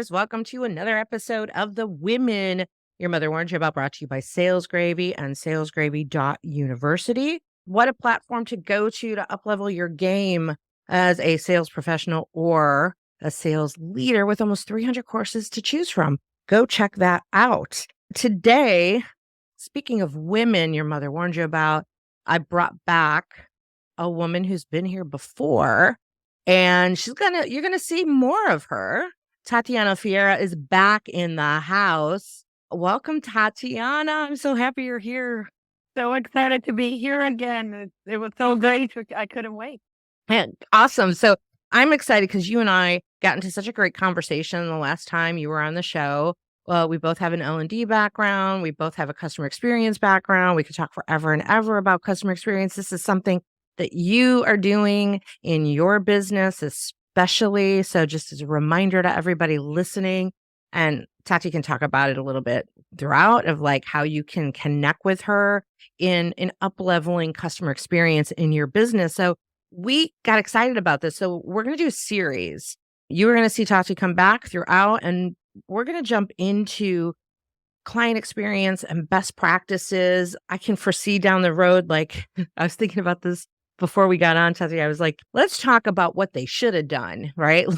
listeners. Welcome to another episode of The Women Your Mother Warned You About, brought to you by Sales Gravy and salesgravy.university. What a platform to go to uplevel your game as a sales professional or a sales leader with almost 300 courses to choose from. Go check that out. Today, speaking of women your mother warned you about, I brought back a woman who's been here before, and you're gonna see more of her. Tatiana Fiera is back in the house. Welcome, Tatiana. I'm so happy you're here. So excited to be here again. It was so great. I couldn't wait. And awesome. So I'm excited because you and I got into such a great conversation the last time you were on the show. Well, we both have an L&D background. We both have a customer experience background. We could talk forever and ever about customer experience. This is something that you are doing in your business, especially. So just as a reminder to everybody listening, and Tati can talk about it a little bit throughout of like how you can connect with her in up-leveling customer experience in your business. So we got excited about this. So we're going to do a series. You are going to see Tati come back throughout, and we're going to jump into client experience and best practices. I can foresee down the road, like I was thinking about this before we got on, Tati. I was like, let's talk about what they should have done, right?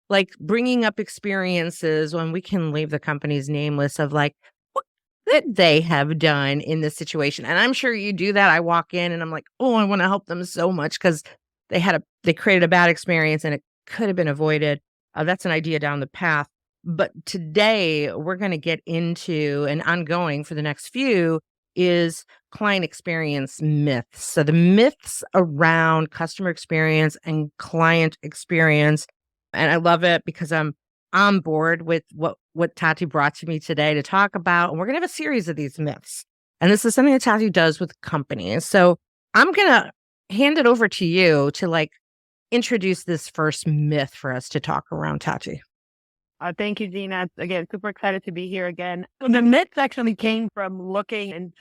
Like bringing up experiences when we can leave the companies nameless of like, what could they have done in this situation? And I'm sure you do that. I walk in and I'm like, oh, I want to help them so much because they created a bad experience and it could have been avoided. That's an idea down the path. But today we're going to get into, and ongoing for the next few, is client experience myths. So the myths around customer experience and client experience. And I love it because I'm on board with what Tati brought to me today to talk about. And we're going to have a series of these myths. And this is something that Tati does with companies. So I'm going to hand it over to you to like introduce this first myth for us to talk around, Tati. Thank you, Gina. Again, super excited to be here again. So the myths actually came from looking and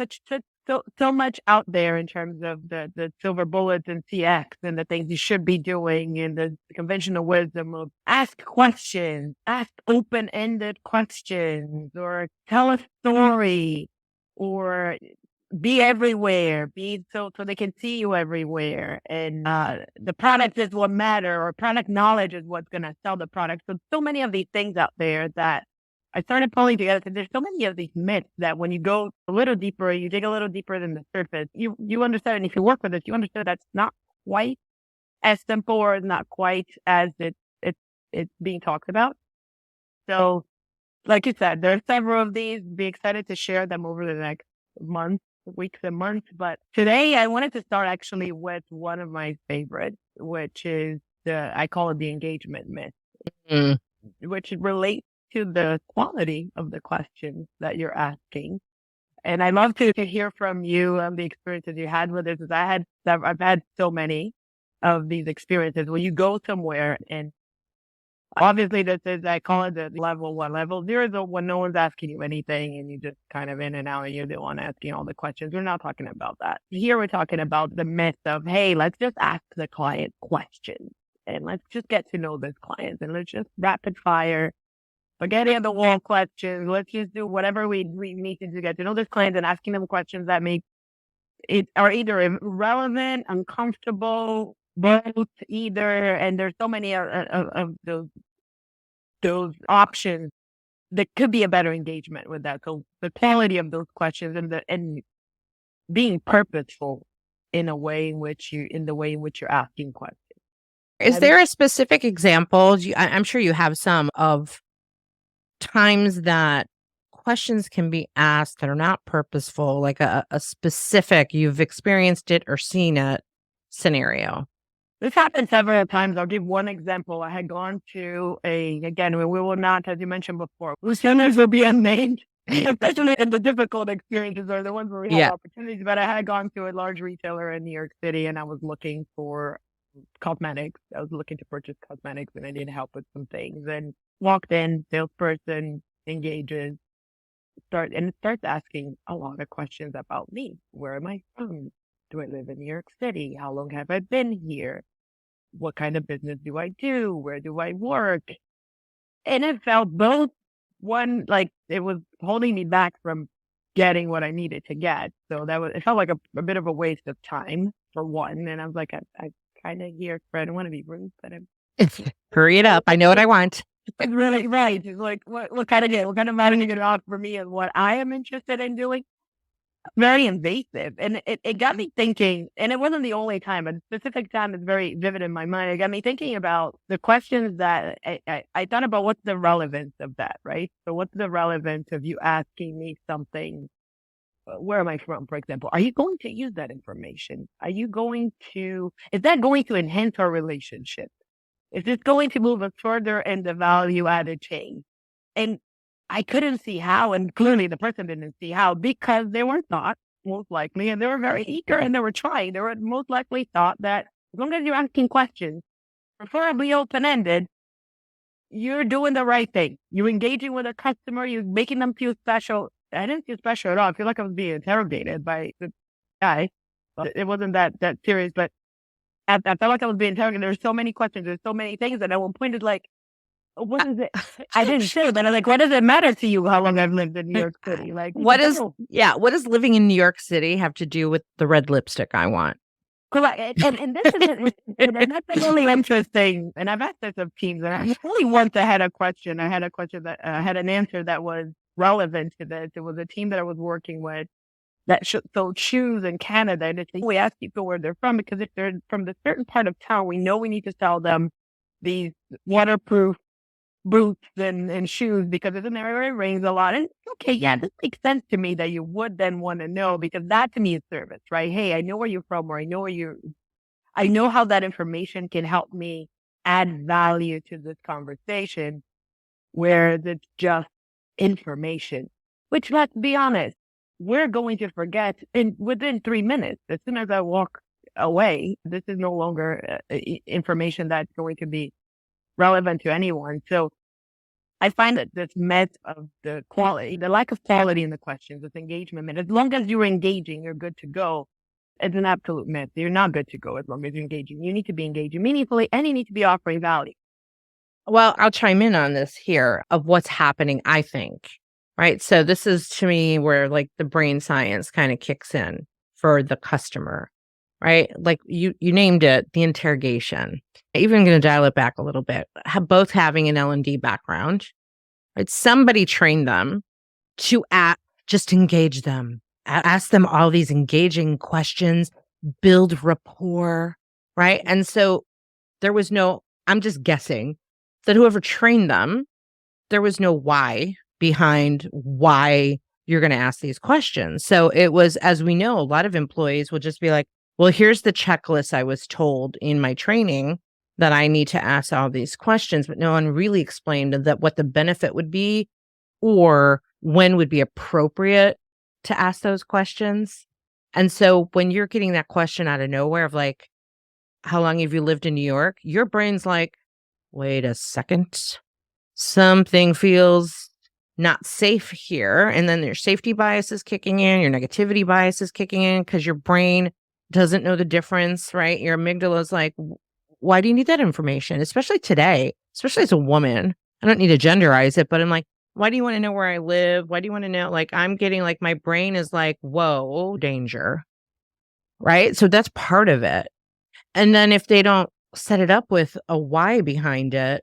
so much out there in terms of the silver bullets and CX and the things you should be doing and the conventional wisdom of ask questions, ask open-ended questions, or tell a story, or be everywhere, so they can see you everywhere. And the product is what matter, or product knowledge is what's going to sell the product. So many of these things out there that I started pulling together, because there's so many of these myths that when you go a little deeper, you dig a little deeper than the surface, you understand. And if you work with it, you understand that's not quite as simple, or not quite as it's being talked about. So like you said, there are several of these. Be excited to share them over the next weeks and months. But today I wanted to start actually with one of my favorites, which is I call it the engagement myth, which relates to the quality of the questions that you're asking. And I'd love to hear from you on the experiences you had with this. I've had so many of these experiences where you go somewhere, and obviously this is, I call it the level 1. Level 0 is when no one's asking you anything and you just kind of in and out and you're the one asking all the questions. We're not talking about that. Here we're talking about the myth of, hey, let's just ask the client questions and let's just get to know this client, and let's just rapid fire, spaghetti on the wall questions. Let's just do whatever we need to get to know this client, and asking them questions that make it are either irrelevant, uncomfortable, both, either. And there's so many of those options that could be a better engagement with that. So the quality of those questions and being purposeful in the way in which you're asking questions. Is there a specific example? I'm sure you have some of times that questions can be asked that are not purposeful, like a specific, you've experienced it or seen it scenario. This happened several times. I'll give one example. I had gone to again, we will not, as you mentioned before, listeners will be unnamed, especially in the difficult experiences or the ones where we have opportunities. But I had gone to a large retailer in New York City, and I was looking for cosmetics. I was looking to purchase cosmetics, and I needed help with some things. And walked in, salesperson engages, starts asking a lot of questions about me. Where am I from? Do I live in New York City? How long have I been here? What kind of business do I do? Where do I work? And it felt both one, like it was holding me back from getting what I needed to get. So it felt like a bit of a waste of time for one. And I was like, I kind of here, Fred, I don't want to be rude, but I'm Hurry it up. I know what I want. it's really right. It's like, what kind of money are you going to offer me and what I am interested in doing? Very invasive. And it got me thinking, and it wasn't the only time, but a specific time is very vivid in my mind. It got me thinking about the questions that I thought about what's the relevance of that, right? So what's the relevance of you asking me something? Where am I from, for example? Are you going to use that information? Is that going to enhance our relationship? Is this going to move us further in the value added chain? And I couldn't see how, and clearly the person didn't see how, because they were thought, most likely, and they were very eager and they were trying. They were most likely thought that as long as you're asking questions, preferably open-ended, you're doing the right thing. You're engaging with a customer, you're making them feel special. I didn't feel special at all. I feel like I was being interrogated by the guy. But it wasn't that serious, but I felt like I was being interrogated. There's so many questions, there's so many things, and at one point it's like, what is it? I didn't say, but I'm like, what does it matter to you how long I've lived in New York City? Like, what does living in New York City have to do with the red lipstick I want? Correct. And this is and that's really interesting. And I've asked this of teams, and I only once I had a question. I had a question that had an answer that was relevant to this. It was a team that I was working with that sold shoes in Canada. And we ask people where they're from, because if they're from the certain part of town, we know we need to sell them these waterproof boots and shoes, because it's an area where it rains a lot. And okay, yeah, this makes sense to me that you would then want to know, because that to me is service, right? Hey, I know where you're from, or I know how that information can help me add value to this conversation, where it's just information, which, let's be honest, we're going to forget within 3 minutes. As soon as I walk away, this is no longer information that's going to be relevant to anyone. So I find that this myth of the lack of quality in the questions, this engagement myth, as long as you're engaging, you're good to go. It's an absolute myth. You're not good to go as long as you're engaging. You need to be engaging meaningfully, and you need to be offering value. Well, I'll chime in on this here of what's happening, I think. Right. So this is to me where like the brain science kind of kicks in for the customer. Right. Like you named it, the interrogation. Even going to dial it back a little bit. Both having an L&D background. Right. Somebody trained them to just engage them, ask them all these engaging questions, build rapport. Right. And so there was I'm just guessing that whoever trained them, there was no why behind why you're going to ask these questions. So it was, as we know, a lot of employees will just be like, well, here's the checklist I was told in my training that I need to ask all these questions, but no one really explained that what the benefit would be or when would be appropriate to ask those questions. And so when you're getting that question out of nowhere of like, how long have you lived in New York? Your brain's like, wait a second, something feels not safe here. And then your safety bias is kicking in, your negativity bias is kicking in because your brain doesn't know the difference, right? Your amygdala is like, why do you need that information? Especially today, especially as a woman. I don't need to genderize it, but I'm like, why do you want to know where I live? Why do you want to know? Like, I'm getting like, my brain is like, whoa, danger, right? So that's part of it. And then if they don't set it up with a why behind it,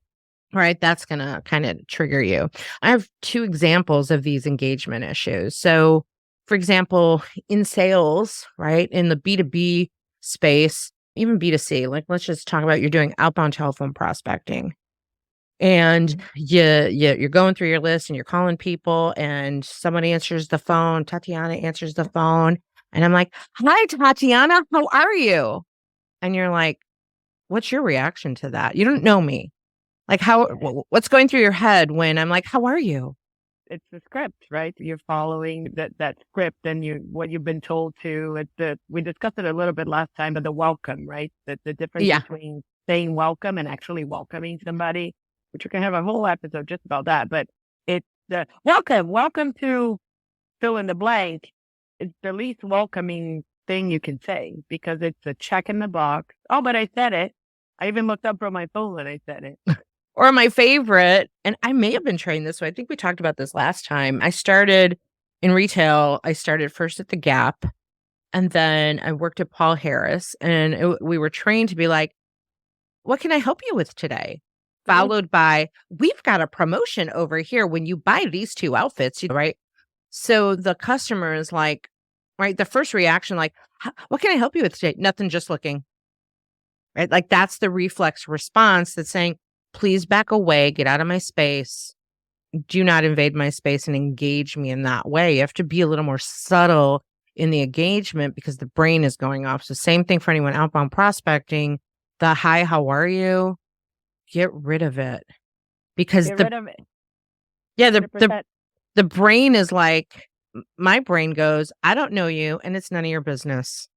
right, that's going to kind of trigger you. I have 2 examples of these engagement issues. So, for example, in sales, right, in the B2B space, even B2C, like let's just talk about you're doing outbound telephone prospecting. And you're going through your list and you're calling people and someone answers the phone. Tatiana answers the phone. And I'm like, hi, Tatiana, how are you? And you're like, what's your reaction to that? You don't know me. Like what's going through your head when I'm like, how are you? It's the script, right? You're following that script and what you've been told to. We discussed it a little bit last time, but the welcome, right? The difference between saying welcome and actually welcoming somebody, which we can have a whole episode just about that. But it's the welcome to fill in the blank. It's the least welcoming thing you can say, because it's a check in the box. Oh, but I said it. I even looked up from my phone when I said it. Or my favorite, and I may have been trained this way. I think we talked about this last time. I started in retail. I started first at the Gap, and then I worked at Paul Harris, and we were trained to be like, "What can I help you with today?" Followed by, "We've got a promotion over here when you buy these 2 outfits," right? So the customer is like, right, the first reaction, like, "What can I help you with today?" "Nothing, just looking." Right? Like, that's the reflex response that's saying, "Please back away, get out of my space. Do not invade my space and engage me in that way." You have to be a little more subtle in the engagement because the brain is going off. So same thing for anyone outbound prospecting. The "Hi, how are you?" Get rid of it because Get rid of it. yeah, 100%. the brain is like, my brain goes, "I don't know you, and it's none of your business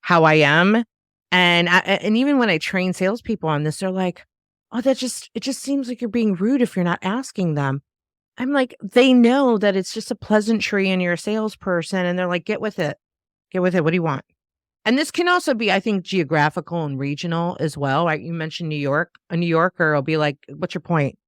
how I am." And even when I train salespeople on this, they're like, "Oh, it just seems like you're being rude if you're not asking them." I'm like, they know that it's just a pleasantry and you're a salesperson, and they're like, "Get with it. Get with it. What do you want?" And this can also be, I think, geographical and regional as well, right? You mentioned New York. A New Yorker will be like, "What's your point?"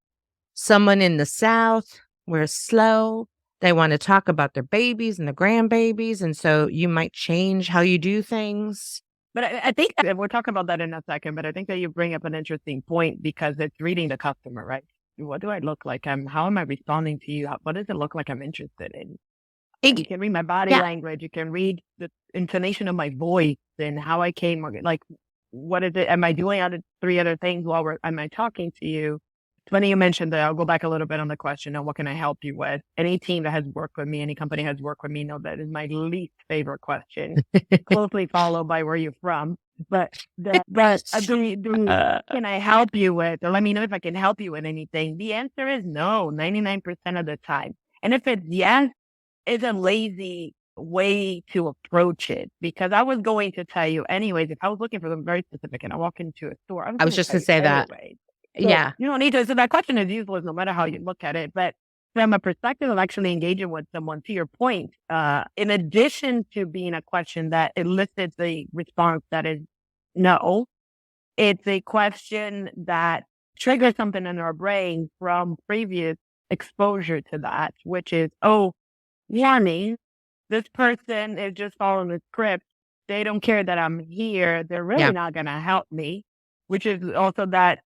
Someone in the South, we're slow. They want to talk about their babies and their grandbabies, and so you might change how you do things. But I think and we'll talk about that in a second, but I think that you bring up an interesting point because it's reading the customer, right? What do I look like? How am I responding to you? What does it look like I'm interested in? You can read my body Yeah. language. You can read the intonation of my voice and how I came. Like, what is it? Am I doing 3 other things while am I talking to you? It's funny you mentioned that. I'll go back a little bit on the question of what can I help you with. Any team that has worked with me, any company has worked with me, know that is my least favorite question, closely followed by where you're from. But can I help you with, or let me know if I can help you with anything? The answer is no, 99% of the time. And if it's yes, it's a lazy way to approach it because I was going to tell you anyways, if I was looking for something very specific and I walk into a store, I was I was going to just tell gonna you say that. anyways. So Yeah. you don't need to. So that question is useless no matter how you look at it. But from a perspective of actually engaging with someone, to your point, in addition to being a question that elicits a response that is no, it's a question that triggers something in our brain from previous exposure to that, which is, oh, warning, this person is just following the script. They don't care that I'm here. They're really Yeah. not going to help me, which is also that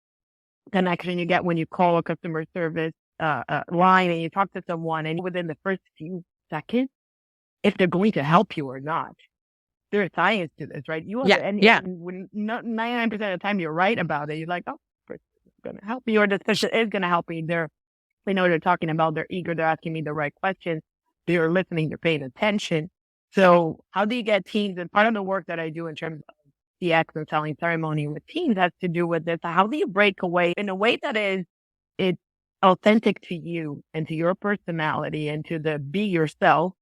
connection you get when you call a customer service line and you talk to someone and within the first few seconds, if they're going to help you or not. There's science to this, right? Yeah. Yeah. And when 99% of the time you're right about it, you're like, oh, this person is going to help me or this person is going to help me. They know what they're talking about. They're eager. They're asking me the right questions. They're listening. They're paying attention. So how do you get teams? And part of the work that I do in terms of CX and selling ceremony with teams has to do with this. How do you break away in a way that is it's authentic to you and to your personality and to the be yourself,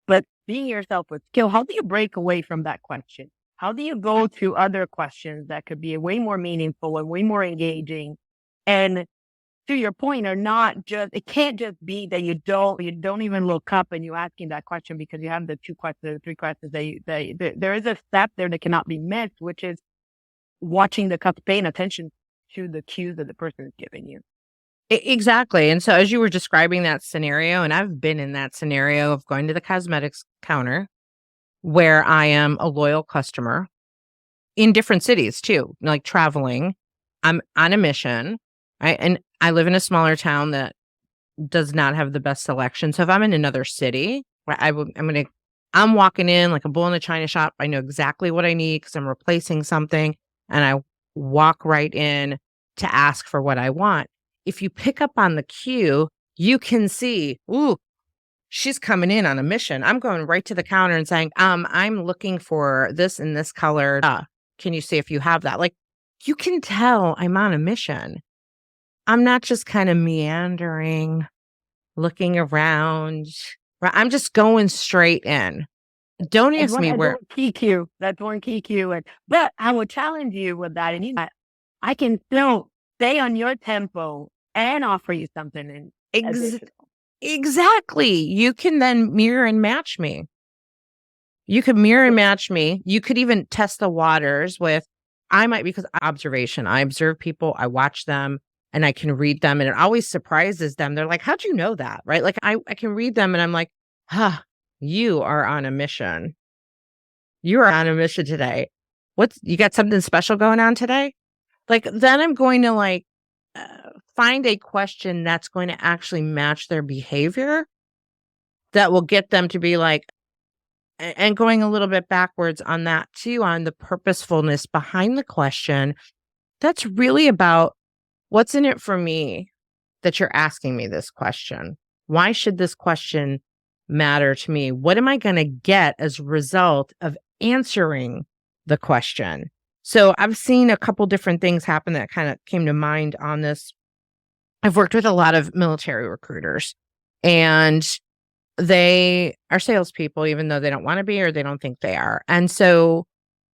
but being yourself with skill? How do you break away from that question? How do you go to other questions that could be way more meaningful and way more engaging? And to your point, are not just, it can't just be that you don't even look up and you're asking that question because you have the 2 questions or 3 questions there is a step there that cannot be missed, which is watching the customer, paying attention to the cues that the person is giving you. Exactly. And so as you were describing that scenario, and I've been in that scenario of going to the cosmetics counter where I am a loyal customer in different cities too, like traveling. I'm on a mission, right? And I live in a smaller town that does not have the best selection. So if I'm in another city, right, I'm walking in like a bull in a china shop. I know exactly what I need because I'm replacing something, and I walk right in to ask for what I want. If you pick up on the cue, you can see, ooh, she's coming in on a mission. I'm going right to the counter and saying, I'm looking for this in this color. Can you see if you have that? Like, you can tell I'm on a mission. I'm not just kind of meandering, looking around. Right? I'm just going straight in. Don't ask me where. That's one key cue. But I would challenge you with that. And I can still stay on your tempo and offer you something additional. Exactly. You can then mirror and match me. You could mirror and match me. You could even test the waters with, because observation. I observe people. I watch them. and I can read them, and it always surprises them. They're like, how'd you know that? Right? Like I can read them and I'm like, you are on a mission. You are on a mission today. You got something special going on today? Like, then I'm going to find a question that's going to actually match their behavior that will get them to be like, and going a little bit backwards on that too, on the purposefulness behind the question. That's really about what's in it for me that you're asking me this question. Why should this question matter to me? What am I going to get as a result of answering the question? So I've seen a couple different things happen that kind of came to mind on this. I've worked with a lot of military recruiters, and they are salespeople, even though they don't want to be or they don't think they are. And so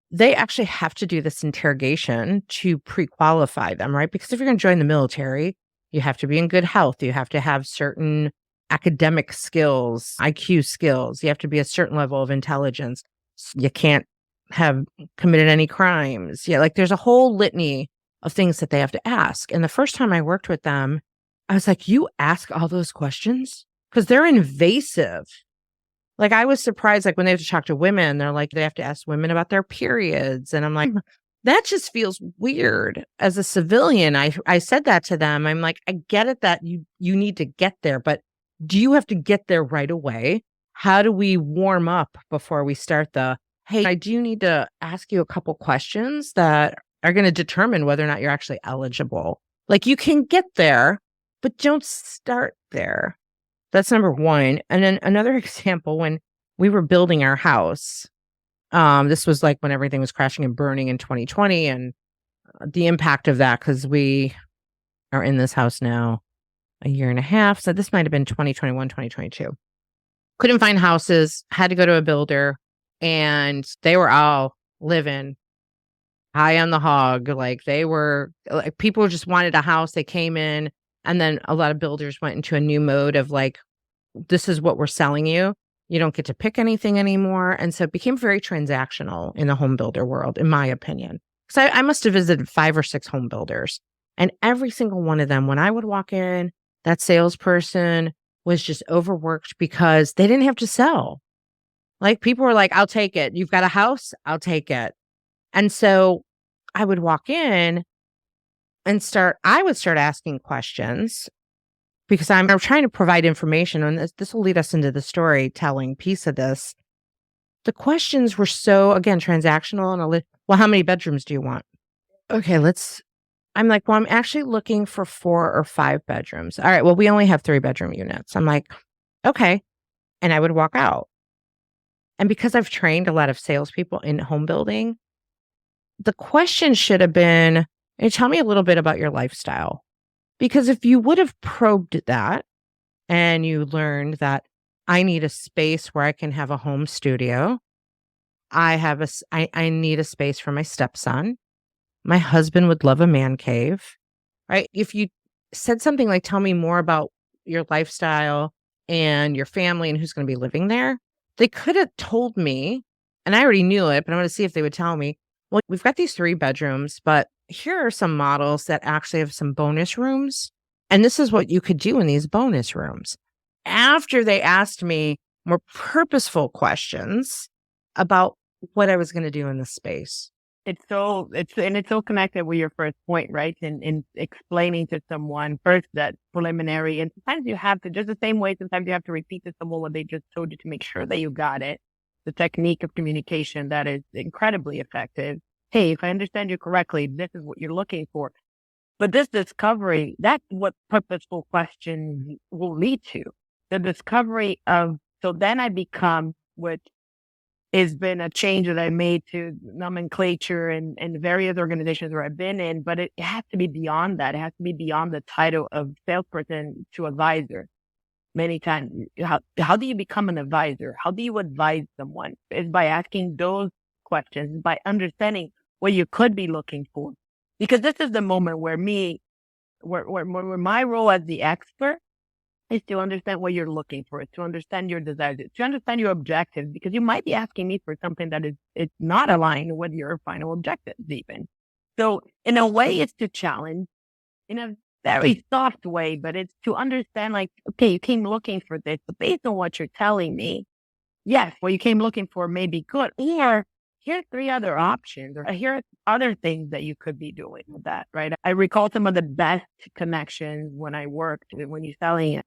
they actually have to do this interrogation to pre-qualify them, right? Because if you're going to join the military, you have to be in good health. You have to have certain academic skills, IQ skills. You have to be a certain level of intelligence. You can't have committed any crimes. Yeah, like there's a whole litany of things that they have to ask. And the first time I worked with them, I was like, you ask all those questions? Because they're invasive. Like, I was surprised, like when they have to talk to women, they're like, they have to ask women about their periods. And I'm like, that just feels weird. As a civilian, I said that to them. I'm like, I get it that you need to get there, but do you have to get there right away? How do we warm up before we start hey, I do need to ask you a couple questions that are going to determine whether or not you're actually eligible. Like, you can get there, but don't start there. That's number one. And then another example, when we were building our house, this was like when everything was crashing and burning in 2020, and the impact of that, because we are in this house now a year and a half. So this might have been 2021, 2022. Couldn't find houses, had to go to a builder, and they were all living high on the hog. Like, they were like, people just wanted a house. They came in, and then a lot of builders went into a new mode of like, this is what we're selling you. You don't get to pick anything anymore. And so it became very transactional in the home builder world, in my opinion. So I must have visited 5 or 6 home builders, and every single one of them, when I would walk in, that salesperson was just overworked because they didn't have to sell. Like, people were like, I'll take it. You've got a house? I'll take it. And so I would walk in and I would start asking questions, because I'm trying to provide information, and this will lead us into the storytelling piece of this. The questions were so, again, transactional, and well, how many bedrooms do you want? Okay, I'm like, well, I'm actually looking for 4 or 5 bedrooms. All right, well, we only have 3-bedroom units. I'm like, okay. And I would walk out. And because I've trained a lot of salespeople in home building, the question should have been, hey, tell me a little bit about your lifestyle. Because if you would have probed that and you learned that I need a space where I can have a home studio, I need a space for my stepson. My husband would love a man cave, right? If you said something like, tell me more about your lifestyle and your family and who's going to be living there, they could have told me, and I already knew it, but I'm going to see if they would tell me, well, we've got these 3 bedrooms, but here are some models that actually have some bonus rooms. And this is what you could do in these bonus rooms. After they asked me more purposeful questions about what I was going to do in the space. It's so connected with your first point, right? In explaining to someone first that preliminary, and sometimes you have to, just the same way, sometimes you have to repeat to someone what they just told you to make sure that you got it. The technique of communication that is incredibly effective. Hey, if I understand you correctly, this is what you're looking for. But this discovery, that's what purposeful questions will lead to. The discovery of, so then I become, which has been a change that I made to nomenclature and various organizations where I've been in, but it has to be beyond that. It has to be beyond the title of salesperson to advisor. Many times, how do you become an advisor? How do you advise someone? It's by asking those questions, by understanding what you could be looking for. Because this is the moment where my role as the expert is to understand what you're looking for, to understand your desires, to understand your objectives, because you might be asking me for something that it's not aligned with your final objectives even. So in a way, it's to challenge. In a very soft way, but it's to understand like, okay, you came looking for this, but based on what you're telling me, yes, what you came looking for may be good. Or here's 3 other options, or here are other things that you could be doing with that, right? I recall some of the best connections when I worked, when you're selling it.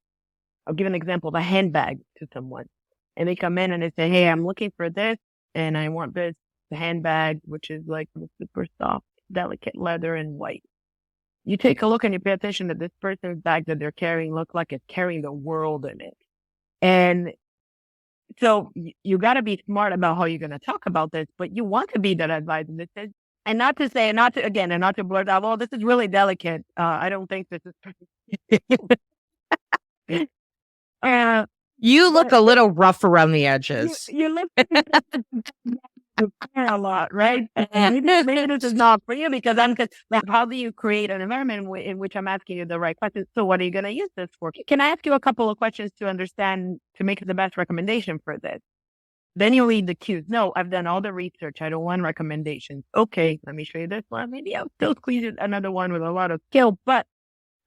I'll give an example of a handbag to someone. And they come in and they say, hey, I'm looking for this and I want this handbag, which is like super soft, delicate leather and white. You take a look and you pay attention that this person's bag that they're carrying looks like it's carrying the world in it. And so you got to be smart about how you're going to talk about this, but you want to be that advisor that says, and not to say, and not to blurt out, oh, this is really delicate. I don't think this is. You look a little rough around the edges. You look a lot, right? Maybe this is not for you because how do you create an environment in which I'm asking you the right questions? So what are you going to use this for? Can I ask you a couple of questions to understand, to make the best recommendation for this? Then you read the cues. No, I've done all the research. I don't want recommendations. Okay, let me show you this one. Maybe I'll still squeeze another one with a lot of skill, but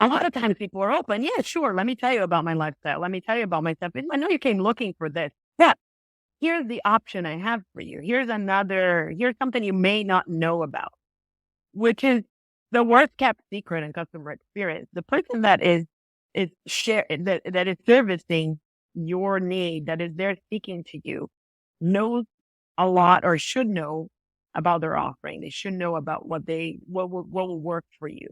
a lot of times people are open. Yeah, sure. Let me tell you about my lifestyle. Let me tell you about myself. I know you came looking for this. Yeah. Here's the option I have for you. Here's something you may not know about, which is the worst kept secret in customer experience. The person that is servicing your need, that is there speaking to you, knows a lot or should know about their offering. They should know about what will work for you.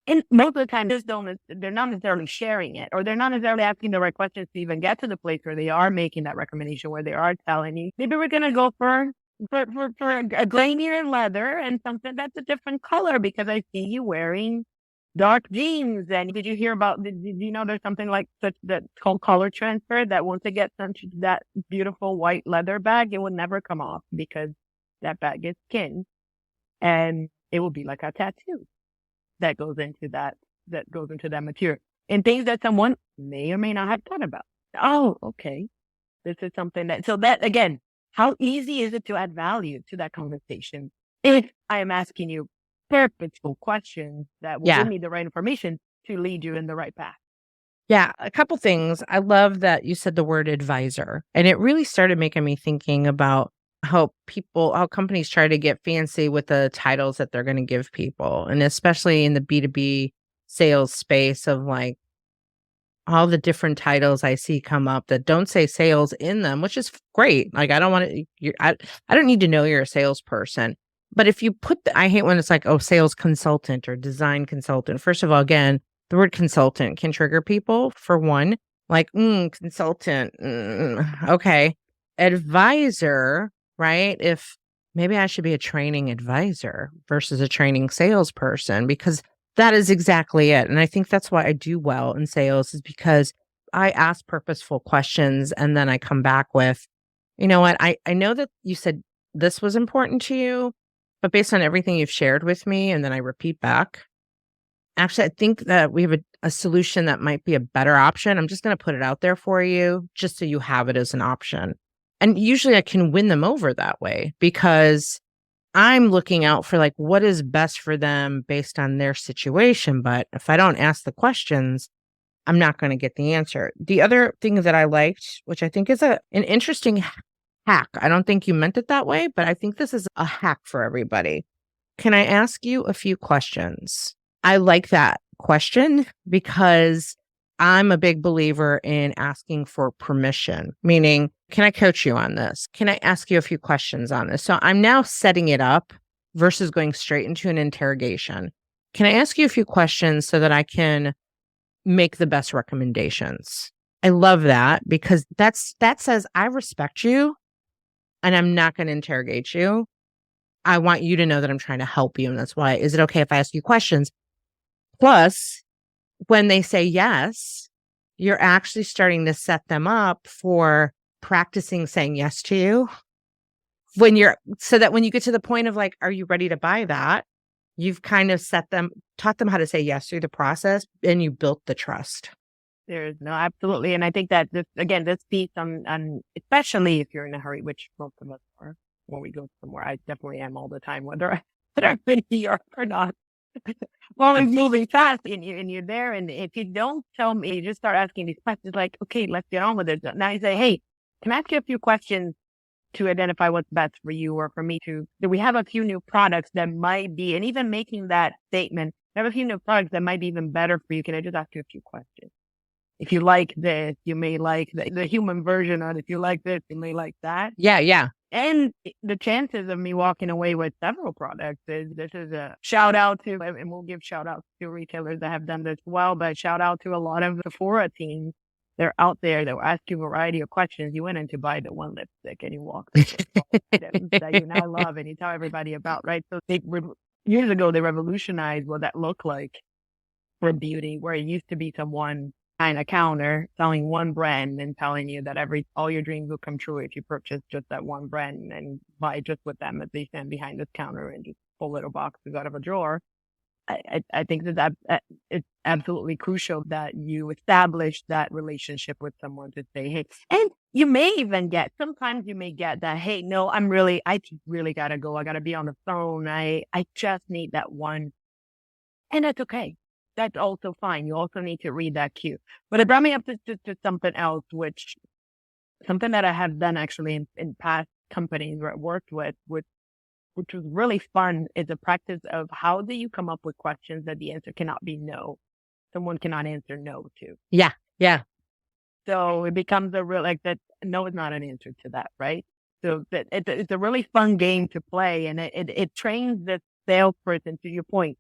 And most of the time, they're not necessarily sharing it, or they're not necessarily asking the right questions to even get to the place where they are making that recommendation, where they are telling you, maybe we're going to go for a grainier leather and something that's a different color because I see you wearing dark jeans. And did you know there's something like that's called color transfer, that once it gets into that beautiful white leather bag, it will never come off because that bag is skin and it will be like a tattoo that goes into that material, and things that someone may or may not have thought about. Oh, okay. This is something so that, again, how easy is it to add value to that conversation if I am asking you purposeful questions that will give me the right information to lead you in the right path? Yeah, a couple things. I love that you said the word advisor, and it really started making me thinking about how companies try to get fancy with the titles that they're going to give people. And especially in the B2B sales space of like all the different titles I see come up that don't say sales in them, which is great. Like, I don't want to, I don't need to know you're a salesperson. But if you I hate when it's like, oh, sales consultant or design consultant. First of all, again, the word consultant can trigger people for one, like, consultant. Okay. Advisor, right? If maybe I should be a training advisor versus a training salesperson, because that is exactly it. And I think that's why I do well in sales, is because I ask purposeful questions and then I come back with, you know what, I know that you said this was important to you, but based on everything you've shared with me, and then I repeat back, actually, I think that we have a solution that might be a better option. I'm just going to put it out there for you just so you have it as an option. And usually I can win them over that way because I'm looking out for like what is best for them based on their situation. But if I don't ask the questions, I'm not going to get the answer. The other thing that I liked, which I think is an interesting hack. I don't think you meant it that way, but I think this is a hack for everybody. Can I ask you a few questions? I like that question because I'm a big believer in asking for permission, meaning, can I coach you on this? Can I ask you a few questions on this? So I'm now setting it up versus going straight into an interrogation. Can I ask you a few questions so that I can make the best recommendations? I love that because that says I respect you and I'm not going to interrogate you. I want you to know that I'm trying to help you. And that's why, is it okay if I ask you questions? Plus, when they say yes, you're actually starting to set them up for practicing saying yes to you so that when you get to the point of like, are you ready to buy that? You've kind of taught them how to say yes through the process, and you built the trust. Absolutely. And I think that this piece on, especially if you're in a hurry, which most of us are when we go somewhere, I definitely am all the time, whether I'm in New York or not. Well, it's moving fast and you're there. And if you don't tell me, you just start asking these questions like, okay, let's get on with it. Now you say, hey, can I ask you a few questions to identify what's best for you or for me to, do we have a few new products that might be, and even making that statement, I have a few new products that might be even better for you. Can I just ask you a few questions? If you like this, you may like the human version of it. If you like this, you may like that. Yeah, yeah. And the chances of me walking away with several products this is a shout out to, and we'll give shout outs to retailers that have done this well, but shout out to a lot of Sephora teams. They're out there that will ask you a variety of questions. You went in to buy the one lipstick and you walked that you now love and you tell everybody about, right? So years ago, they revolutionized what that looked like for beauty, where it used to be someone behind a counter selling one brand and telling you that all your dreams will come true if you purchase just that one brand and buy just with them as they stand behind this counter and just pull little boxes out of a drawer. I think that it's absolutely crucial that you establish that relationship with someone to say, hey, and you may even sometimes you may get that, hey, no, I just really gotta go. I gotta be on the phone. I just need that one. And that's okay. That's also fine. You also need to read that cue. But it brought me up to something else, something that I have done actually in past companies where I worked with, which was really fun, is a practice of how do you come up with questions that the answer cannot be no. Someone cannot answer no to. Yeah, yeah. So it becomes that no is not an answer to that, right? So it's a really fun game to play, and it trains the salesperson, to your point,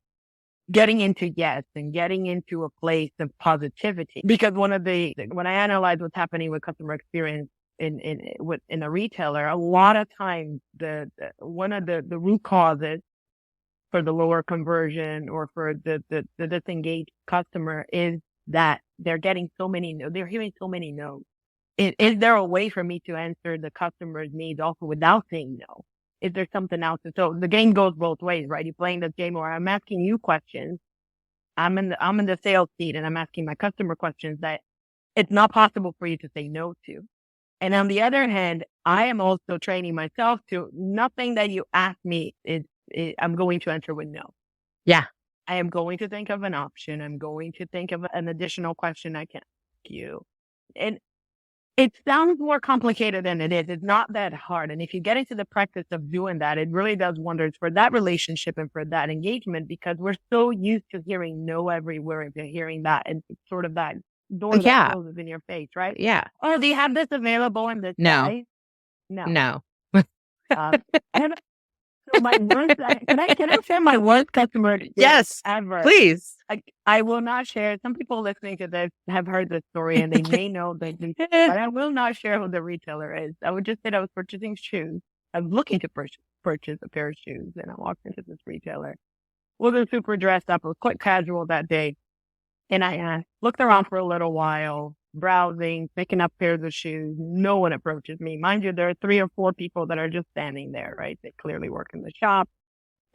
getting into yes and getting into a place of positivity. Because when I analyze what's happening with customer experience in a retailer, a lot of times one of the root causes for the lower conversion or for the disengaged customer is that they're getting so many no, they're hearing so many no's. Is there a way for me to answer the customer's needs also without saying no? Is there something else? So the game goes both ways, right? You're playing this game where I'm asking you questions. I'm in the sales seat and I'm asking my customer questions that it's not possible for you to say no to. And on the other hand, I am also training myself to nothing that you ask me I'm going to answer with no. Yeah. I am going to think of an option. I'm going to think of an additional question I can ask you. And it sounds more complicated than it is. It's not that hard. And if you get into the practice of doing that, it really does wonders for that relationship and for that engagement, because we're so used to hearing no everywhere. If you're hearing that and sort of that door that closes in your face, right? Yeah. Oh, do you have this available in this size? No. So my worst, can I share my worst customer experience Yes, ever? please. I will not share. Some people listening to this have heard this story and they may know but I will not share who the retailer is. I would just say I was purchasing shoes. I was looking to purchase a pair of shoes, and I walked into this retailer. Wasn't super dressed up. I was quite casual that day. And I looked around for a little while, browsing, picking up pairs of shoes. No one approaches me. Mind you, there are 3 or 4 people that are just standing there, right? They clearly work in the shop.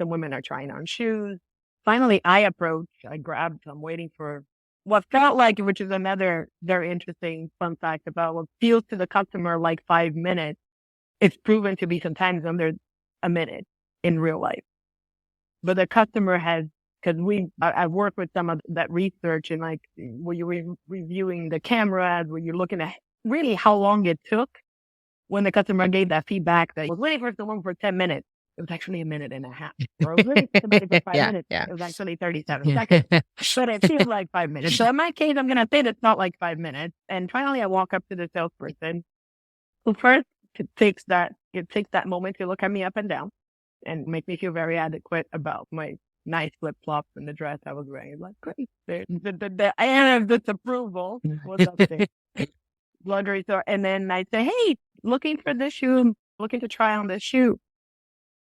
Some women are trying on shoes. Finally, I approach. I grabbed. I'm waiting for what felt like, which is another very interesting fun fact about what feels to the customer like 5 minutes. It's proven to be sometimes under a minute in real life. But the customer has, because I work with some of that research, and like, were you reviewing the cameras? Were you looking at really how long it took when the customer gave that feedback that was waiting for someone for 10 minutes? It was actually a minute and a half. Or I was waiting for somebody for 5 minutes. It was actually 37 seconds. But it feels like 5 minutes. So in my case, I'm going to say it's not like 5 minutes. And finally, I walk up to the salesperson who first takes that moment to look at me up and down and make me feel very adequate about my nice flip-flops and the dress I was wearing. Like, great. The air of disapproval was up there. Luxury store. And then I say, hey, looking for this shoe, looking to try on this shoe.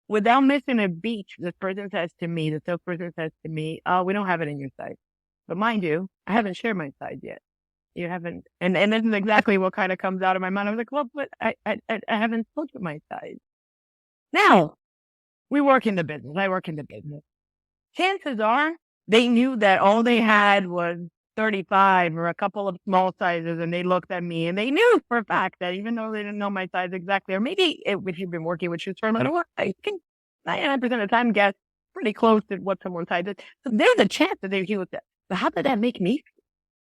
Without missing a beat, the salesperson says to me, oh, we don't have it in your size. But mind you, I haven't shared my size yet. You haven't. And this is exactly what kind of comes out of my mind. I was like, well, but I haven't told you my size. Now, we work in the business. I work in the business. Chances are they knew that all they had was 35 or a couple of small sizes, and they looked at me and they knew for a fact that even though they didn't know my size exactly, or maybe if you've been working with shoes for a little while, I think 99% of the time guess pretty close to what someone's size is. So there's a chance that he was, but how did that make me?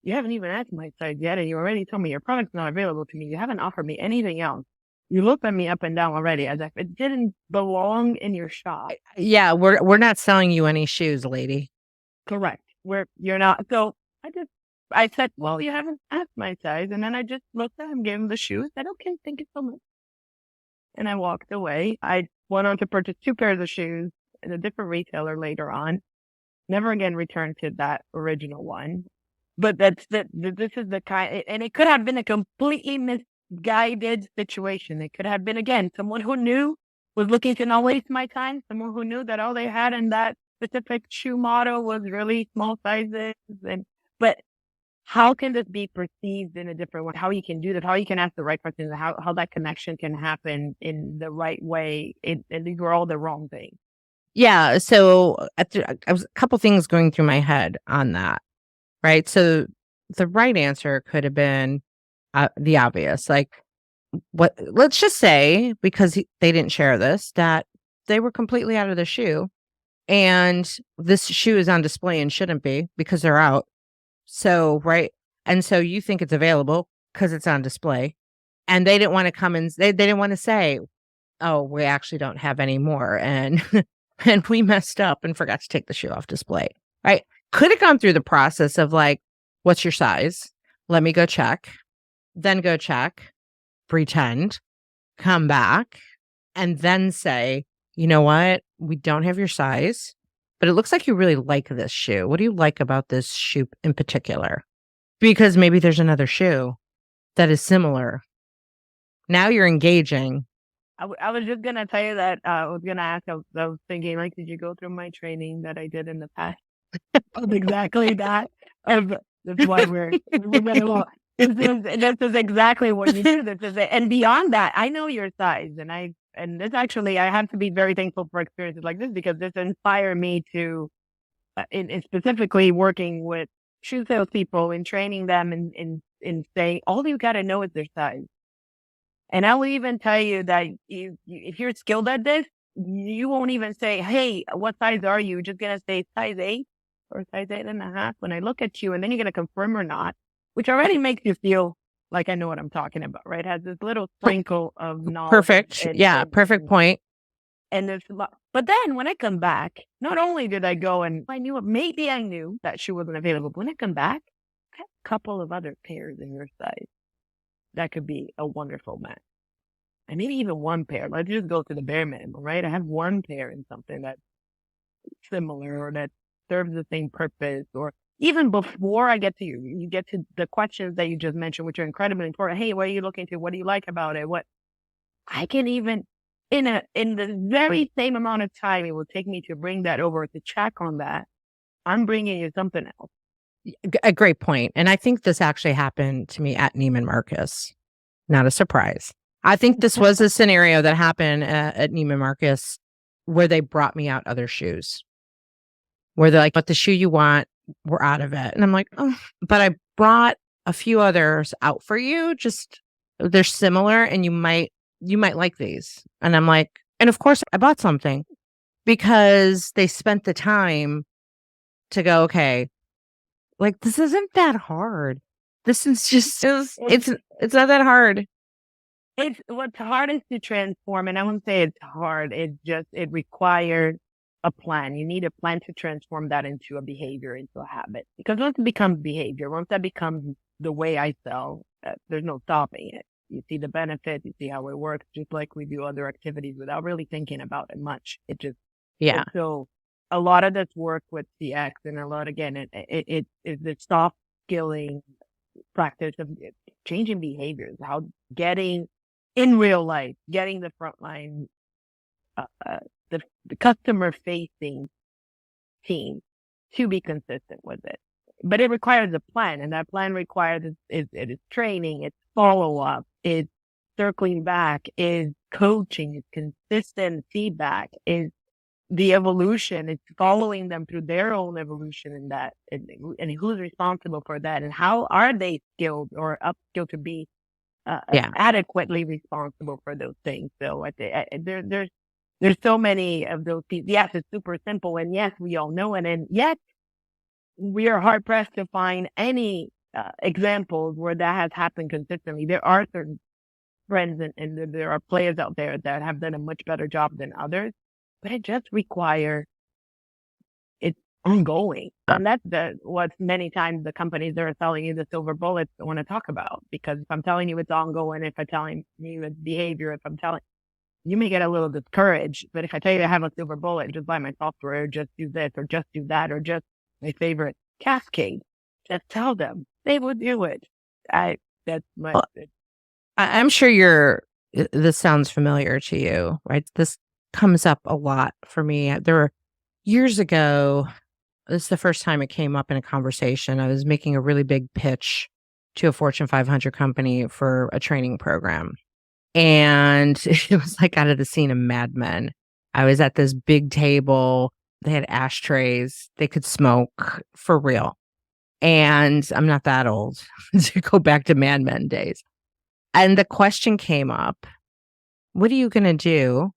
You haven't even asked my size yet, and you already told me your product's not available to me. You haven't offered me anything else. You looked at me up and down already as if it didn't belong in your shop. Yeah, we're not selling you any shoes, lady. Correct. You're not. So I said, well, you haven't asked my size. And then I just looked at him, gave him the shoe, said, okay, thank you so much. And I walked away. I went on to purchase 2 pairs of shoes at a different retailer later on. Never again returned to that original one. But this is the kind, and it could have been a completely misguided situation. It could have been, again, someone who knew, was looking to not waste my time, someone who knew that all they had in that specific shoe model was really small sizes. But how can this be perceived in a different way? How you can do that, how you can ask the right questions, how that connection can happen in the right way. And these were all the wrong things. Yeah. So I was a couple things going through my head on that. Right. So the right answer could have been the obvious, like let's just say, because they didn't share this, that they were completely out of the shoe and this shoe is on display and shouldn't be because they're out. So, right. And so you think it's available because it's on display, and they didn't want to come and they didn't want to say, oh, we actually don't have any more. And, and we messed up and forgot to take the shoe off display. Right. Could have gone through the process of like, what's your size? Let me go check, then go check, pretend, come back, and then say, you know what? We don't have your size, but it looks like you really like this shoe. What do you like about this shoe in particular? Because maybe there's another shoe that is similar. Now you're engaging. I was just going to tell you that I was going to ask, I was thinking, like, did you go through my training that I did in the past? Of exactly that. That's why we're going to this is exactly what you do. And beyond that, I know your size, and this actually, I have to be very thankful for experiences like this, because this inspired me to, in specifically working with shoe salespeople and training them and saying, all you got to know is their size. And I will even tell you that if you're skilled at this, you won't even say, hey, what size are you? You're just going to say size 8 or size 8.5 when I look at you, and then you're going to confirm or not, which already makes you feel like I know what I'm talking about, right? Has this little sprinkle of knowledge. Perfect. Perfect point. And there's a lot. But then when I come back, not only did I go and maybe I knew that she wasn't available, but when I come back, I have a couple of other pairs in your size. That could be a wonderful match. And maybe even 1 pair. Let's just go to the bare minimum, right? I have 1 pair in something that's similar or that serves the same purpose. Or even before I get to you get to the questions that you just mentioned, which are incredibly important. Hey, what are you looking to? What do you like about it? What I can even, in the very same amount of time it will take me to bring that over to check on that, I'm bringing you something else. A great point. And I think this actually happened to me at Neiman Marcus. Not a surprise. I think this was a scenario that happened at Neiman Marcus where they brought me out other shoes. Where they're like, but the shoe you want, we're out of it. And I'm like, oh, but I brought a few others out for you. Just, they're similar and you might like these. And I'm like, and of course I bought something because they spent the time to go, okay, like, this isn't that hard. This is just, it's not that hard. What's hard is to transform. And I wouldn't say it's hard. It requires a plan. You need a plan to transform that into a behavior, into a habit. Because once it becomes behavior, once that becomes the way I sell, there's no stopping it. You see the benefits, you see how it works, just like we do other activities without really thinking about it much. It just, yeah. So a lot of this work with CX, and a lot, again, it is the soft skilling practice of changing behaviors, how getting in real life, getting the frontline, the customer facing team to be consistent with it. But it requires a plan, and that plan requires it is training, it's follow up, it's circling back, is coaching, it's consistent feedback, is the evolution, it's following them through their own evolution in that, and who's responsible for that, and how are they skilled or upskilled to be adequately responsible for those things. So there's there's so many of those people. Yes, it's super simple, and yes, we all know it, and yet we are hard pressed to find any examples where that has happened consistently. There are certain friends and there are players out there that have done a much better job than others, but it just requires it's ongoing. And that's what many times the companies that are selling you the silver bullets want to talk about. Because if I'm telling you it's ongoing, if I'm telling you it's behavior, if I'm telling you may get a little discouraged, but if I tell you I have a silver bullet, just buy my software, or just do this, or just do that, or just my favorite cascade, just tell them they will do it. That's my. Well, I'm sure this sounds familiar to you, right? This comes up a lot for me. There were years ago, this is the first time it came up in a conversation. I was making a really big pitch to a Fortune 500 company for a training program. And it was like out of the scene of Mad Men. I was at this big table. They had ashtrays. They could smoke for real. And I'm not that old to go back to Mad Men days. And the question came up, what are you going to do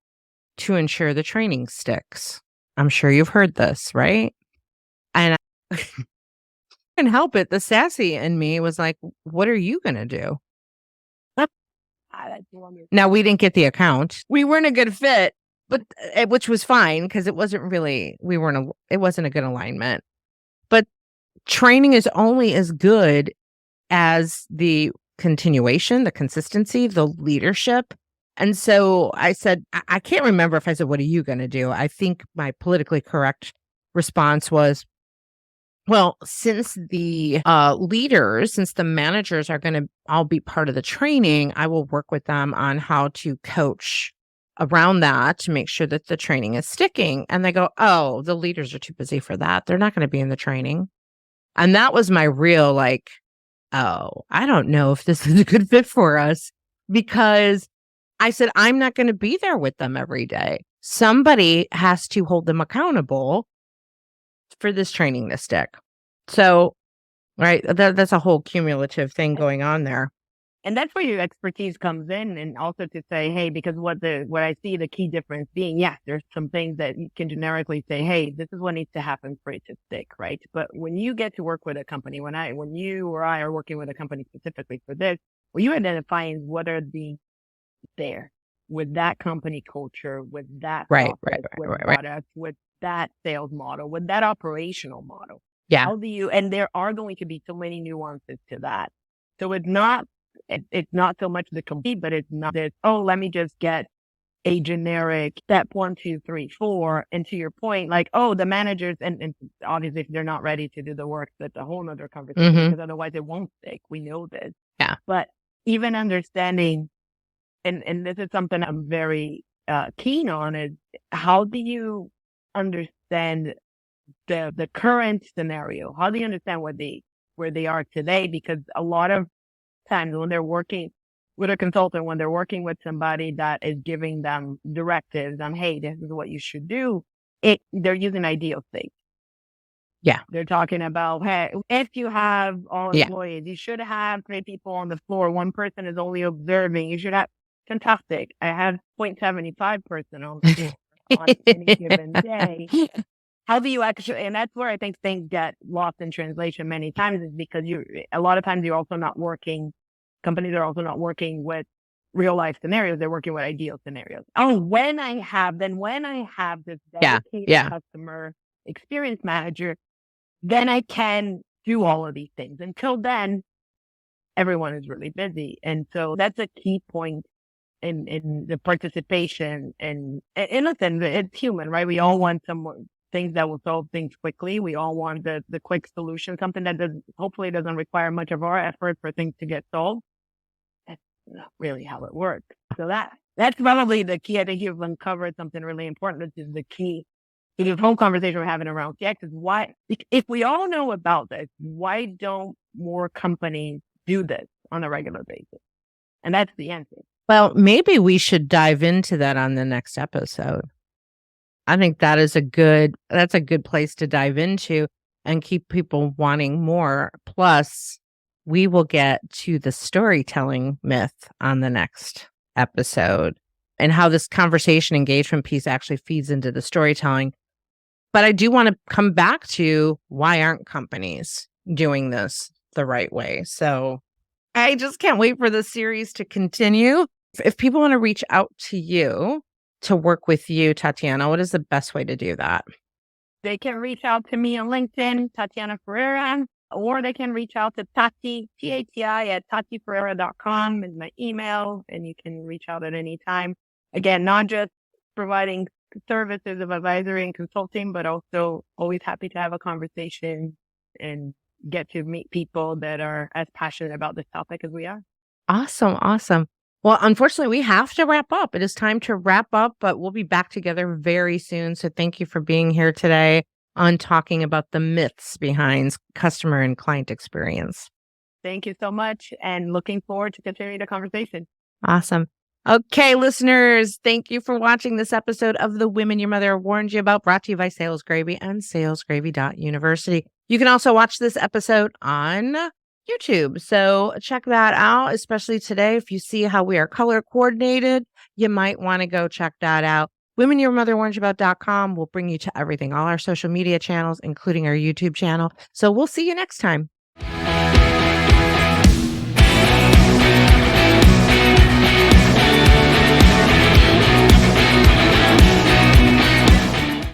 to ensure the training sticks? I'm sure you've heard this, right? And I couldn't help it. The sassy in me was like, what are you going to do? Now, we didn't get the account. We weren't a good fit, but which was fine because it wasn't really, it wasn't a good alignment. But training is only as good as the continuation, the consistency, the leadership. And so I said, I can't remember if I said, what are you going to do? I think my politically correct response was, well, since the leaders, since the managers are going to all be part of the training, I will work with them on how to coach around that to make sure that the training is sticking. And they go, oh, the leaders are too busy for that. They're not going to be in the training. And that was my real like, oh, I don't know if this is a good fit for us, because I said, I'm not going to be there with them every day. Somebody has to hold them accountable for this training to stick. So, right, that's a whole cumulative thing going on there. And that's where your expertise comes in, and also to say, hey, because what I see the key difference being, yes, there's some things that you can generically say, hey, this is what needs to happen for it to stick, right? But when you get to work with a company, when you or I are working with a company specifically for this, well, you're identifying what are the there with that company culture, with that right, product, with that sales model, with that operational model. Yeah. How do you? And there are going to be so many nuances to that. So it's not so much the complete, but it's not this, oh, let me just get a generic step 1, 2, 3, 4. And to your point, like, oh, the managers, and obviously if they're not ready to do the work, that's a whole nother conversation, because otherwise it won't stick. We know this. Yeah. But even understanding, and this is something I'm very keen on, is how do you understand the current scenario? How do you understand where they are today? Because a lot of times when they're working with a consultant, when they're working with somebody that is giving them directives on, hey, this is what you should do, they're using ideal state. Yeah. They're talking about, hey, if you have all employees, you should have 3 people on the floor. 1 person is only observing. You should have, fantastic. I have 0.75 person on the floor on any given day. How do you actually, and that's where I think things get lost in translation many times, is because a lot of times you're also not working, companies are also not working with real life scenarios. They're working with ideal scenarios. Oh, when I have this dedicated customer experience manager, then I can do all of these things. Until then, everyone is really busy. And so that's a key point in the participation. And listen, it's human, right? We all want some things that will solve things quickly. We all want the quick solution, something that hopefully doesn't require much of our effort for things to get solved. That's not really how it works. So that's probably the key. I think you've uncovered something really important, which is the key to this whole conversation we're having around CX, is why, if we all know about this, why don't more companies do this on a regular basis? And that's the answer. Well, maybe we should dive into that on the next episode. I think that's a good place to dive into and keep people wanting more. Plus, we will get to the storytelling myth on the next episode. and how this conversation engagement piece actually feeds into the storytelling. But I do want to come back to, why aren't companies doing this the right way? So I just can't wait for this series to continue. If people want to reach out to you to work with you, Tatiana, what is the best way to do that? They can reach out to me on LinkedIn, Tatiana Fiera, or they can reach out to Tati, T-A-T-I, at tatifiera.com is my email, and you can reach out at any time. Again, not just providing services of advisory and consulting, but also always happy to have a conversation and get to meet people that are as passionate about this topic as we are. Awesome. Awesome. Well, unfortunately, we have to wrap up. It is time to wrap up, but we'll be back together very soon. So thank you for being here today on talking about the myths behind customer and client experience. Thank you so much, and looking forward to continuing the conversation. Awesome. Okay, listeners, thank you for watching this episode of The Women Your Mother Warned You About, brought to you by Sales Gravy and salesgravy.university. You can also watch this episode on YouTube. So check that out, especially today. If you see how we are color coordinated, you might want to go check that out. WomenYourMotherWarnedYouAbout.com will bring you to everything, all our social media channels, including our YouTube channel. So we'll see you next time.